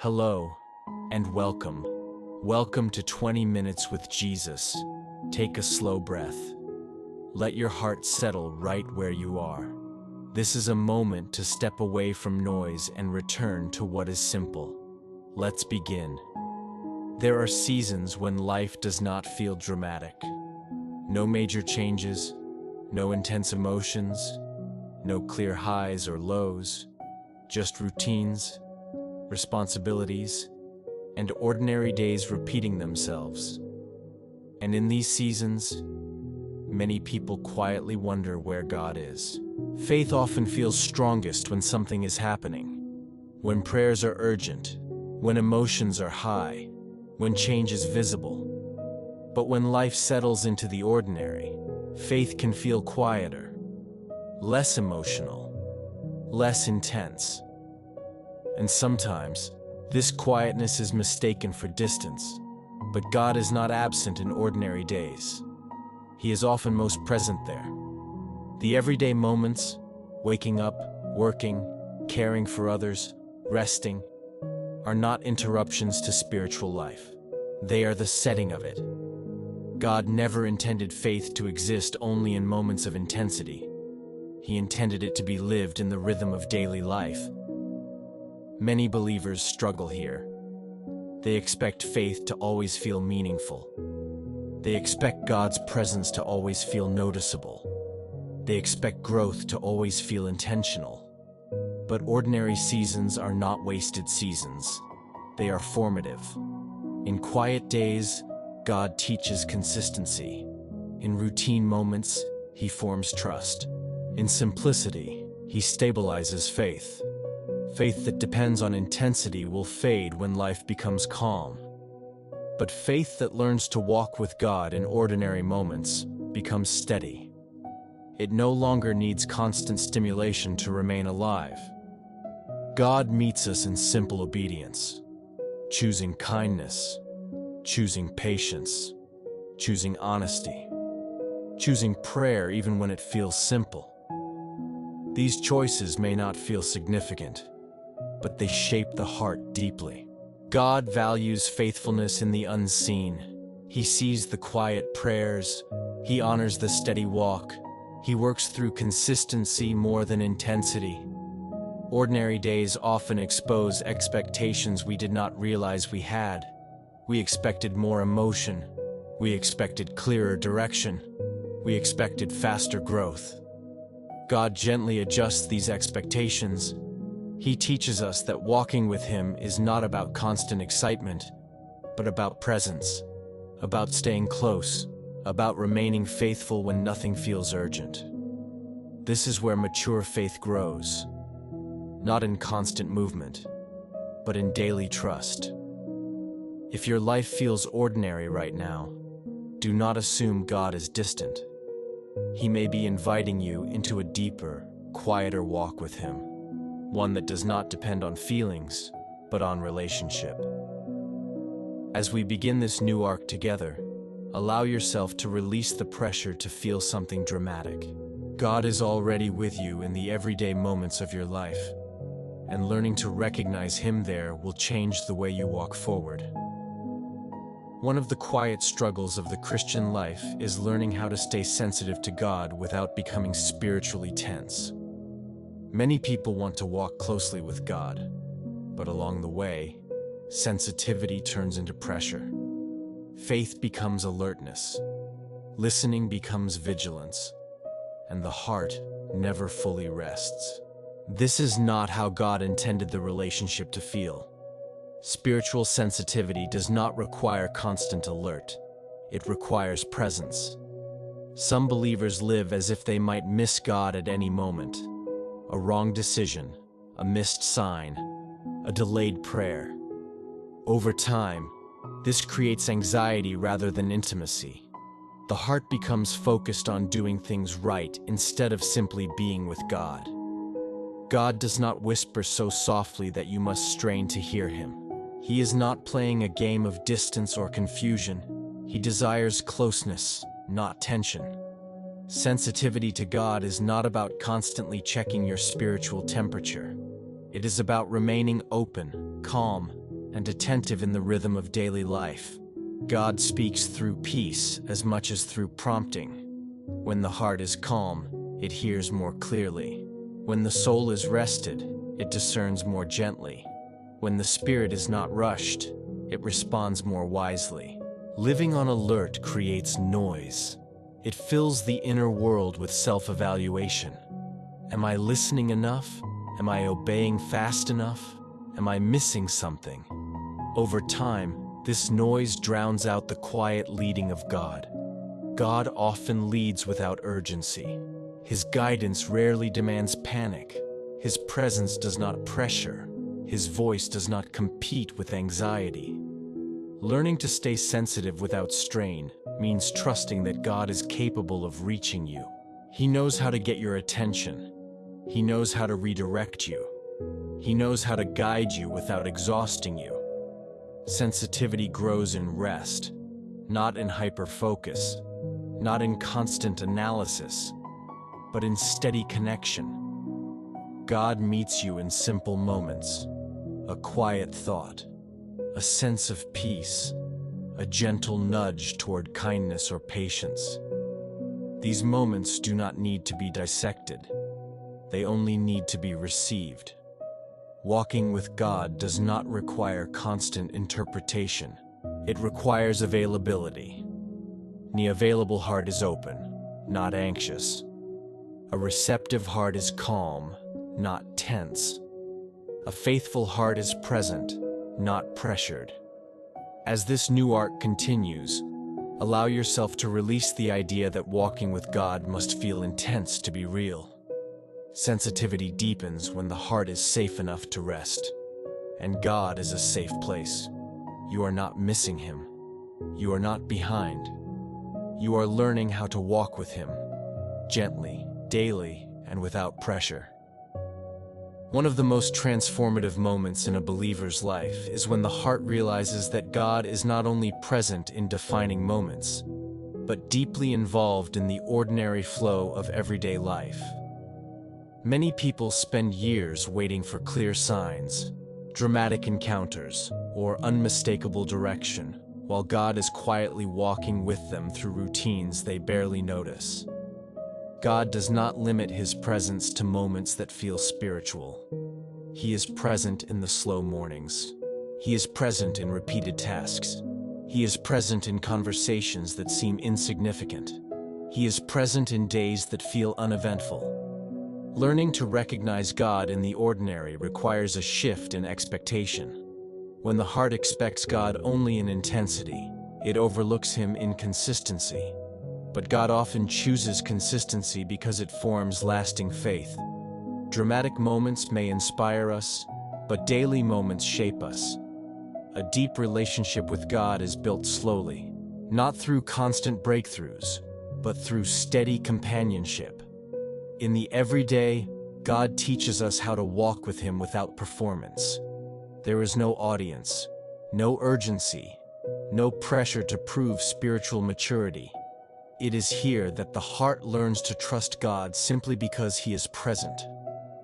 Hello, and welcome. Welcome to 20 Minutes with Jesus. Take a slow breath. Let your heart settle right where you are. This is a moment to step away from noise and return to what is simple. Let's begin. There are seasons when life does not feel dramatic. No major changes, no intense emotions, no clear highs or lows, just routines, responsibilities, and ordinary days repeating themselves. And in these seasons, many people quietly wonder where God is. Faith often feels strongest when something is happening, when prayers are urgent, when emotions are high, when change is visible. But when life settles into the ordinary, faith can feel quieter, less emotional, less intense. And sometimes, this quietness is mistaken for distance. But God is not absent in ordinary days. He is often most present there. The everyday moments, waking up, working, caring for others, resting, are not interruptions to spiritual life. They are the setting of it. God never intended faith to exist only in moments of intensity. He intended it to be lived in the rhythm of daily life. Many believers struggle here. They expect faith to always feel meaningful. They expect God's presence to always feel noticeable. They expect growth to always feel intentional. But ordinary seasons are not wasted seasons. They are formative. In quiet days, God teaches consistency. In routine moments, He forms trust. In simplicity, He stabilizes faith. Faith that depends on intensity will fade when life becomes calm. But faith that learns to walk with God in ordinary moments becomes steady. It no longer needs constant stimulation to remain alive. God meets us in simple obedience, choosing kindness, choosing patience, choosing honesty, choosing prayer even when it feels simple. These choices may not feel significant, but they shape the heart deeply. God values faithfulness in the unseen. He sees the quiet prayers. He honors the steady walk. He works through consistency more than intensity. Ordinary days often expose expectations we did not realize we had. We expected more emotion. We expected clearer direction. We expected faster growth. God gently adjusts these expectations. He teaches us that walking with Him is not about constant excitement, but about presence, about staying close, about remaining faithful when nothing feels urgent. This is where mature faith grows, not in constant movement, but in daily trust. If your life feels ordinary right now, do not assume God is distant. He may be inviting you into a deeper, quieter walk with Him. One that does not depend on feelings, but on relationship. As we begin this new arc together, allow yourself to release the pressure to feel something dramatic. God is already with you in the everyday moments of your life, and learning to recognize Him there will change the way you walk forward. One of the quiet struggles of the Christian life is learning how to stay sensitive to God without becoming spiritually tense. Many people want to walk closely with God, but along the way, sensitivity turns into pressure. Faith becomes alertness, listening becomes vigilance, and the heart never fully rests. This is not how God intended the relationship to feel. Spiritual sensitivity does not require constant alert. It requires presence. Some believers live as if they might miss God at any moment. A wrong decision, a missed sign, a delayed prayer. Over time, this creates anxiety rather than intimacy. The heart becomes focused on doing things right instead of simply being with God. God does not whisper so softly that you must strain to hear Him. He is not playing a game of distance or confusion. He desires closeness, not tension. Sensitivity to God is not about constantly checking your spiritual temperature. It is about remaining open, calm, and attentive in the rhythm of daily life. God speaks through peace as much as through prompting. When the heart is calm, it hears more clearly. When the soul is rested, it discerns more gently. When the spirit is not rushed, it responds more wisely. Living on alert creates noise. It fills the inner world with self-evaluation. Am I listening enough? Am I obeying fast enough? Am I missing something? Over time, this noise drowns out the quiet leading of God. God often leads without urgency. His guidance rarely demands panic. His presence does not pressure. His voice does not compete with anxiety. Learning to stay sensitive without strain means trusting that God is capable of reaching you. He knows how to get your attention. He knows how to redirect you. He knows how to guide you without exhausting you. Sensitivity grows in rest, not in hyper-focus, not in constant analysis, but in steady connection. God meets you in simple moments, a quiet thought, a sense of peace, a gentle nudge toward kindness or patience. These moments do not need to be dissected. They only need to be received. Walking with God does not require constant interpretation. It requires availability. The available heart is open, not anxious. A receptive heart is calm, not tense. A faithful heart is present, not pressured. As this new arc continues, allow yourself to release the idea that walking with God must feel intense to be real. Sensitivity deepens when the heart is safe enough to rest, and God is a safe place. You are not missing Him. You are not behind. You are learning how to walk with Him, gently, daily, and without pressure. One of the most transformative moments in a believer's life is when the heart realizes that God is not only present in defining moments, but deeply involved in the ordinary flow of everyday life. Many people spend years waiting for clear signs, dramatic encounters, or unmistakable direction, while God is quietly walking with them through routines they barely notice. God does not limit His presence to moments that feel spiritual. He is present in the slow mornings. He is present in repeated tasks. He is present in conversations that seem insignificant. He is present in days that feel uneventful. Learning to recognize God in the ordinary requires a shift in expectation. When the heart expects God only in intensity, it overlooks Him in consistency. But God often chooses consistency because it forms lasting faith. Dramatic moments may inspire us, but daily moments shape us. A deep relationship with God is built slowly, not through constant breakthroughs, but through steady companionship. In the everyday, God teaches us how to walk with Him without performance. There is no audience, no urgency, no pressure to prove spiritual maturity. It is here that the heart learns to trust God simply because He is present,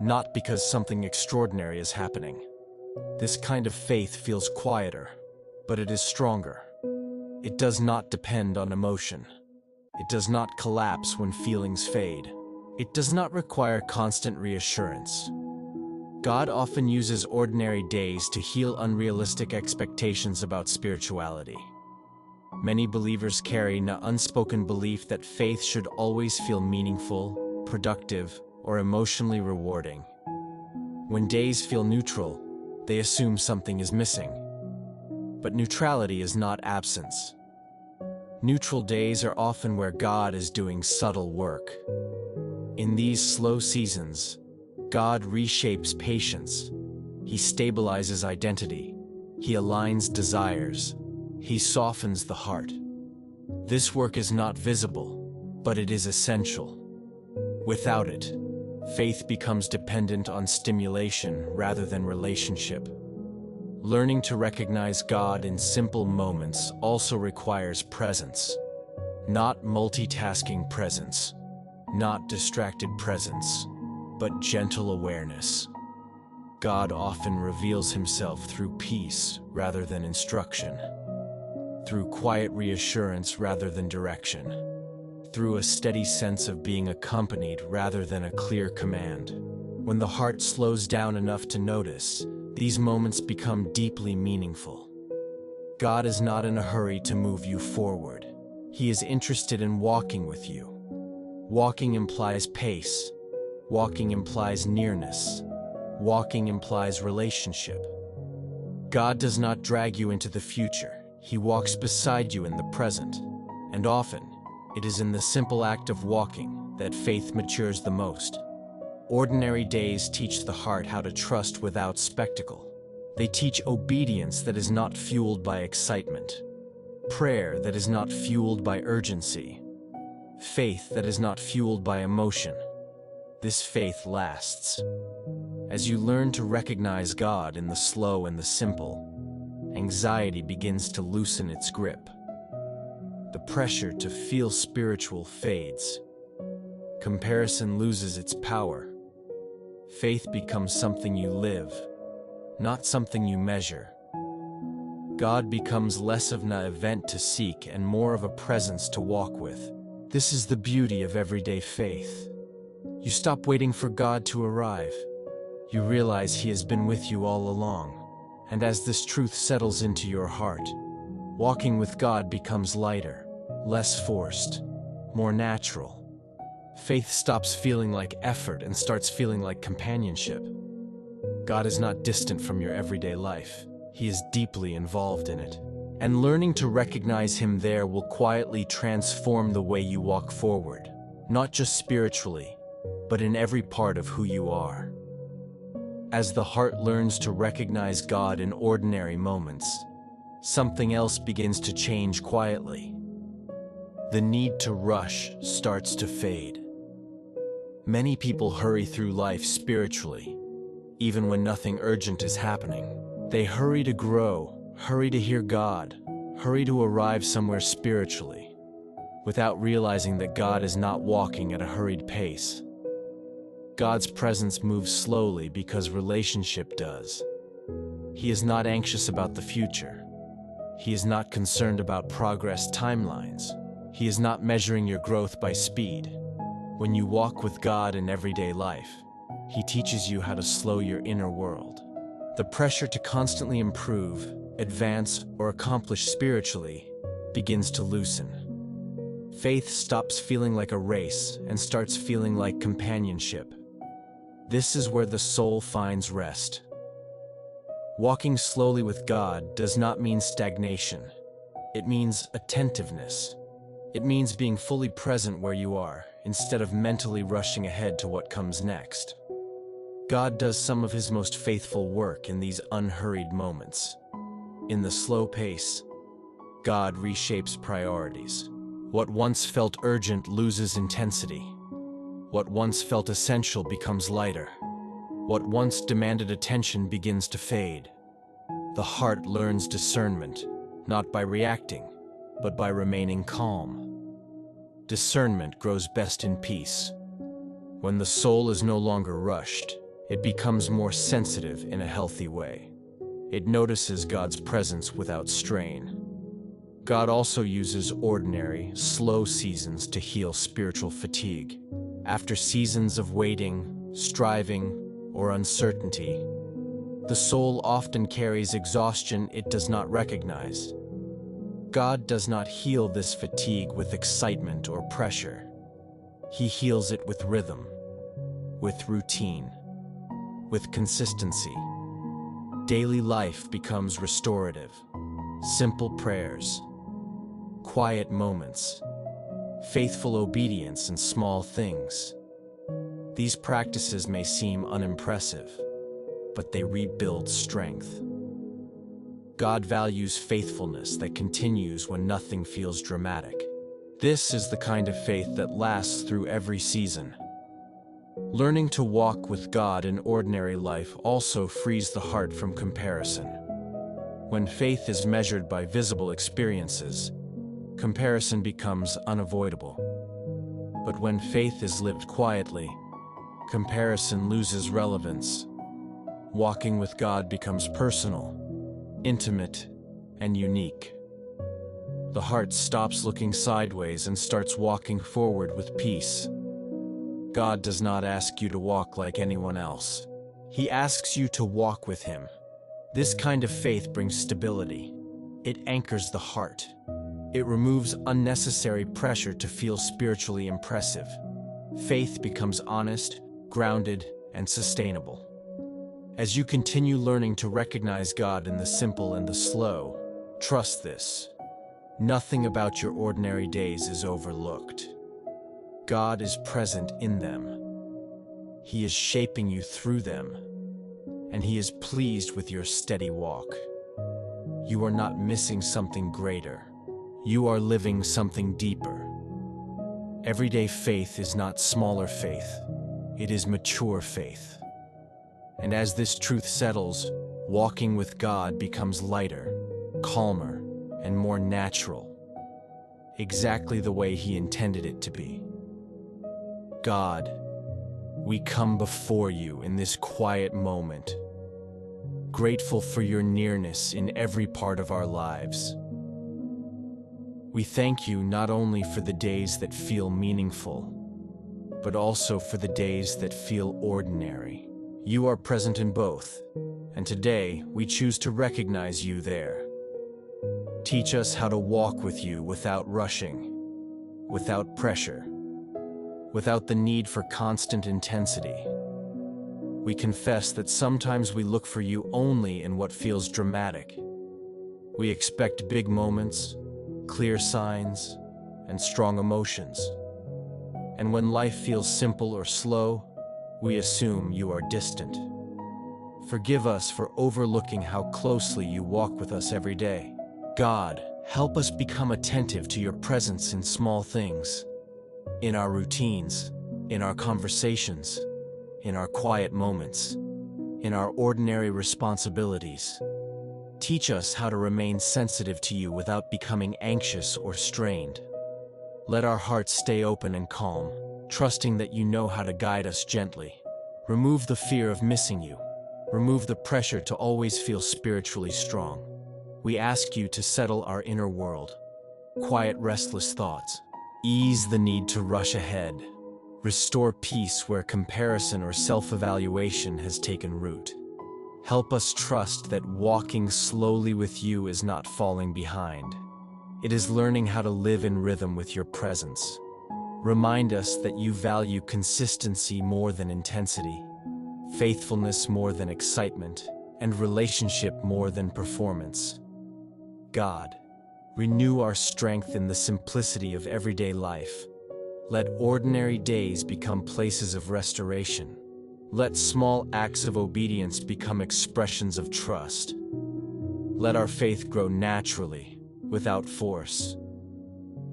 not because something extraordinary is happening. This kind of faith feels quieter, but it is stronger. It does not depend on emotion. It does not collapse when feelings fade. It does not require constant reassurance. God often uses ordinary days to heal unrealistic expectations about spirituality. Many believers carry an unspoken belief that faith should always feel meaningful, productive, or emotionally rewarding. When days feel neutral, they assume something is missing. But neutrality is not absence. Neutral days are often where God is doing subtle work. In these slow seasons, God reshapes patience. He stabilizes identity. He aligns desires. He softens the heart. This work is not visible, but it is essential. Without it, faith becomes dependent on stimulation rather than relationship. Learning to recognize God in simple moments also requires presence. Not multitasking presence. Not distracted presence, but gentle awareness. God often reveals himself through peace rather than instruction, through quiet reassurance rather than direction, through a steady sense of being accompanied rather than a clear command. When the heart slows down enough to notice, these moments become deeply meaningful. God is not in a hurry to move you forward. He is interested in walking with you. Walking implies pace. Walking implies nearness. Walking implies relationship. God does not drag you into the future. He walks beside you in the present. And often, it is in the simple act of walking that faith matures the most. Ordinary days teach the heart how to trust without spectacle. They teach obedience that is not fueled by excitement, prayer that is not fueled by urgency, faith that is not fueled by emotion. This faith lasts. As you learn to recognize God in the slow and the simple, anxiety begins to loosen its grip. The pressure to feel spiritual fades. Comparison loses its power. Faith becomes something you live, not something you measure. God becomes less of an event to seek and more of a presence to walk with. This is the beauty of everyday faith. You stop waiting for God to arrive. You realize He has been with you all along. And as this truth settles into your heart, walking with God becomes lighter, less forced, more natural. Faith stops feeling like effort and starts feeling like companionship. God is not distant from your everyday life. He is deeply involved in it. And learning to recognize Him there will quietly transform the way you walk forward, not just spiritually, but in every part of who you are. As the heart learns to recognize God in ordinary moments, something else begins to change quietly. The need to rush starts to fade. Many people hurry through life spiritually, even when nothing urgent is happening. They hurry to grow, hurry to hear God, hurry to arrive somewhere spiritually, without realizing that God is not walking at a hurried pace. God's presence moves slowly because relationship does. He is not anxious about the future. He is not concerned about progress timelines. He is not measuring your growth by speed. When you walk with God in everyday life, He teaches you how to slow your inner world. The pressure to constantly improve, advance, or accomplish spiritually begins to loosen. Faith stops feeling like a race and starts feeling like companionship. This is where the soul finds rest. Walking slowly with God does not mean stagnation. It means attentiveness. It means being fully present where you are, instead of mentally rushing ahead to what comes next. God does some of His most faithful work in these unhurried moments. In the slow pace, God reshapes priorities. What once felt urgent loses intensity. What once felt essential becomes lighter. What once demanded attention begins to fade. The heart learns discernment, not by reacting, but by remaining calm. Discernment grows best in peace. When the soul is no longer rushed, it becomes more sensitive in a healthy way. It notices God's presence without strain. God also uses ordinary, slow seasons to heal spiritual fatigue. After seasons of waiting, striving, or uncertainty, the soul often carries exhaustion it does not recognize. God does not heal this fatigue with excitement or pressure. He heals it with rhythm, with routine, with consistency. Daily life becomes restorative. Simple prayers, quiet moments, faithful obedience in small things. These practices may seem unimpressive, but they rebuild strength. God values faithfulness that continues when nothing feels dramatic. This is the kind of faith that lasts through every season. Learning to walk with God in ordinary life also frees the heart from comparison. When faith is measured by visible experiences, comparison becomes unavoidable. But when faith is lived quietly, comparison loses relevance. walking with God becomes personal, intimate, and unique. The heart stops looking sideways and starts walking forward with peace. God does not ask you to walk like anyone else. He asks you to walk with Him. This kind of faith brings stability. It anchors the heart. It removes unnecessary pressure to feel spiritually impressive. Faith becomes honest, grounded, and sustainable. As you continue learning to recognize God in the simple and the slow, trust this: nothing about your ordinary days is overlooked. God is present in them. He is shaping you through them, and He is pleased with your steady walk. You are not missing something greater. You are living something deeper. Everyday faith is not smaller faith. It is mature faith. And as this truth settles, walking with God becomes lighter, calmer, and more natural. Exactly the way He intended it to be. God, we come before You in this quiet moment, grateful for Your nearness in every part of our lives. We thank You not only for the days that feel meaningful, but also for the days that feel ordinary. You are present in both, and today we choose to recognize You there. Teach us how to walk with You without rushing, without pressure, without the need for constant intensity. We confess that sometimes we look for You only in what feels dramatic. We expect big moments, clear signs, and strong emotions. And when life feels simple or slow, we assume You are distant. Forgive us for overlooking how closely You walk with us every day. God, help us become attentive to Your presence in small things, in our routines, in our conversations, in our quiet moments, in our ordinary responsibilities. Teach us how to remain sensitive to You without becoming anxious or strained. Let our hearts stay open and calm, trusting that You know how to guide us gently. Remove the fear of missing You. Remove the pressure to always feel spiritually strong. We ask You to settle our inner world, quiet restless thoughts, ease the need to rush ahead, restore peace where comparison or self-evaluation has taken root. Help us trust that walking slowly with You is not falling behind. It is learning how to live in rhythm with Your presence. Remind us that You value consistency more than intensity, faithfulness more than excitement, and relationship more than performance. God, renew our strength in the simplicity of everyday life. Let ordinary days become places of restoration. Let small acts of obedience become expressions of trust. Let our faith grow naturally, without force.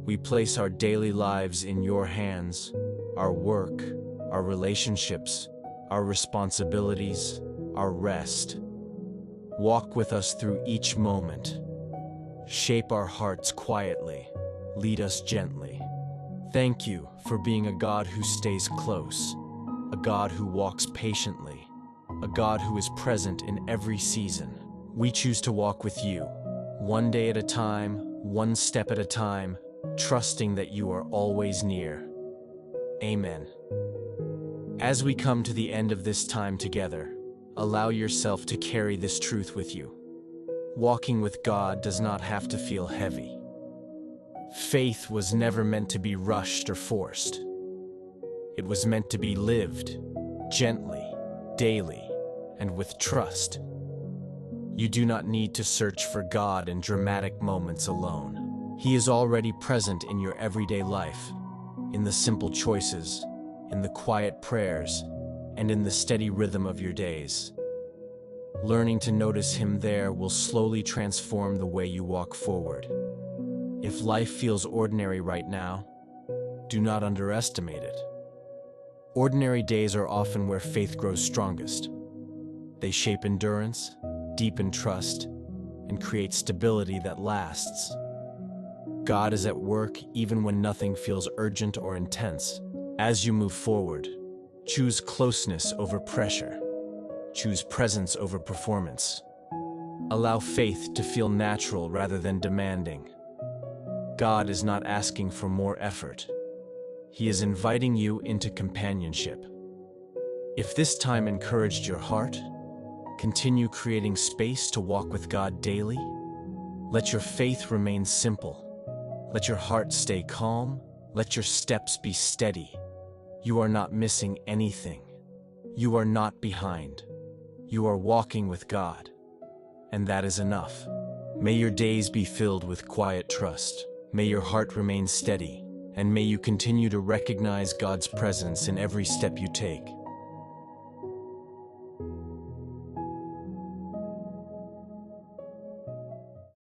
We place our daily lives in Your hands, our work, our relationships, our responsibilities, our rest. Walk with us through each moment. Shape our hearts quietly. Lead us gently. Thank You for being a God who stays close, a God who walks patiently, a God who is present in every season. We choose to walk with You, one day at a time, one step at a time, trusting that You are always near. Amen. As we come to the end of this time together, allow yourself to carry this truth with you. Walking with God does not have to feel heavy. Faith was never meant to be rushed or forced. It was meant to be lived, gently, daily, and with trust. You do not need to search for God in dramatic moments alone. He is already present in your everyday life, in the simple choices, in the quiet prayers, and in the steady rhythm of your days. Learning to notice Him there will slowly transform the way you walk forward. If life feels ordinary right now, do not underestimate it. Ordinary days are often where faith grows strongest. They shape endurance, deepen trust, and create stability that lasts. God is at work even when nothing feels urgent or intense. As you move forward, choose closeness over pressure. Choose presence over performance. Allow faith to feel natural rather than demanding. God is not asking for more effort. He is inviting you into companionship. If this time encouraged your heart, continue creating space to walk with God daily. Let your faith remain simple. Let your heart stay calm. Let your steps be steady. You are not missing anything. You are not behind. You are walking with God, and that is enough. May your days be filled with quiet trust. May your heart remain steady, and may you continue to recognize God's presence in every step you take.